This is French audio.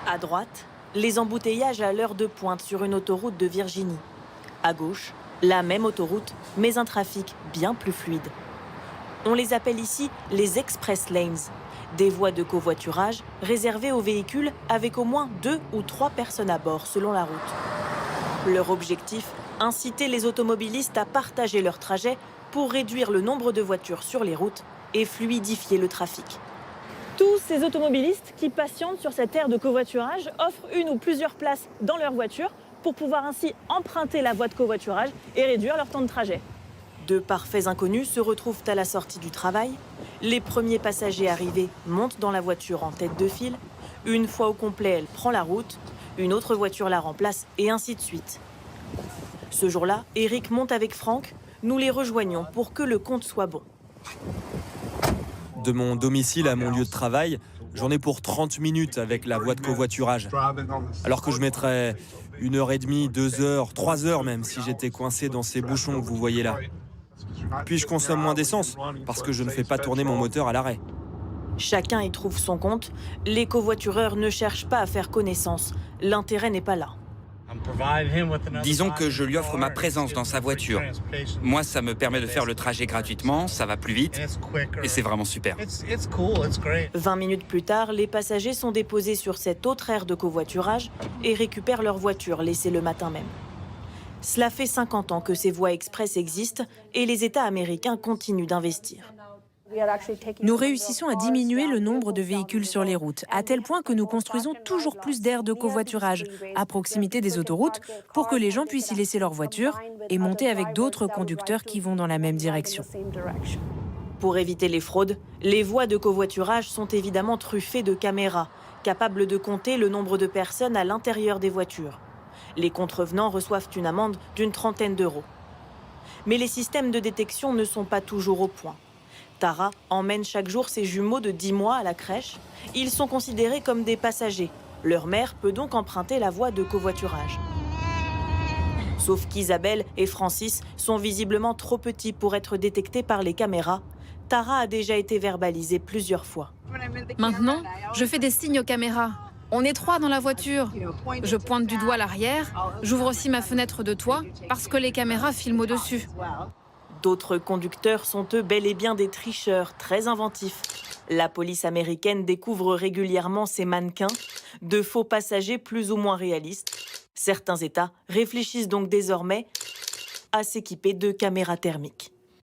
À droite, les embouteillages à l'heure de pointe sur une autoroute de Virginie. À gauche, la même autoroute, mais un trafic bien plus fluide. On les appelle ici les express lanes, des voies de covoiturage réservées aux véhicules avec au moins 2 ou 3 personnes à bord selon la route. Leur objectif, inciter les automobilistes à partager leur trajet pour réduire le nombre de voitures sur les routes et fluidifier le trafic. Tous ces automobilistes qui patientent sur cette aire de covoiturage offrent une ou plusieurs places dans leur voiture pour pouvoir ainsi emprunter la voie de covoiturage et réduire leur temps de trajet. De parfaits inconnus se retrouvent à la sortie du travail. Les premiers passagers arrivés montent dans la voiture en tête de file. Une fois au complet, elle prend la route. Une autre voiture la remplace et ainsi de suite. Ce jour-là, Eric monte avec Franck. Nous les rejoignons pour que le compte soit bon. De mon domicile à mon lieu de travail, j'en ai pour 30 minutes avec la voie de covoiturage. Alors que je mettrais 1h30, 2h, 3h même si j'étais coincé dans ces bouchons que vous voyez là. Puis je consomme moins d'essence parce que je ne fais pas tourner mon moteur à l'arrêt. Chacun y trouve son compte. Les covoitureurs ne cherchent pas à faire connaissance. L'intérêt n'est pas là. Disons que je lui offre ma présence dans sa voiture. Moi, ça me permet de faire le trajet gratuitement, ça va plus vite et c'est vraiment super. 20 minutes plus tard, les passagers sont déposés sur cette autre aire de covoiturage et récupèrent leur voiture laissée le matin même. Cela fait 50 ans que ces voies express existent et les États américains continuent d'investir. Nous réussissons à diminuer le nombre de véhicules sur les routes, à tel point que nous construisons toujours plus d'aires de covoiturage à proximité des autoroutes pour que les gens puissent y laisser leur voiture et monter avec d'autres conducteurs qui vont dans la même direction. Pour éviter les fraudes, les voies de covoiturage sont évidemment truffées de caméras, capables de compter le nombre de personnes à l'intérieur des voitures. Les contrevenants reçoivent une amende d'une trentaine d'euros. Mais les systèmes de détection ne sont pas toujours au point. Tara emmène chaque jour ses jumeaux de 10 mois à la crèche. Ils sont considérés comme des passagers. Leur mère peut donc emprunter la voie de covoiturage. Sauf qu'Isabelle et Francis sont visiblement trop petits pour être détectés par les caméras. Tara a déjà été verbalisée plusieurs fois. Maintenant, je fais des signes aux caméras. On est 3 dans la voiture. Je pointe du doigt l'arrière. J'ouvre aussi ma fenêtre de toit parce que les caméras filment au-dessus. D'autres conducteurs sont eux bel et bien des tricheurs très inventifs. La police américaine découvre régulièrement ces mannequins, de faux passagers plus ou moins réalistes. Certains États réfléchissent donc désormais à s'équiper de caméras thermiques.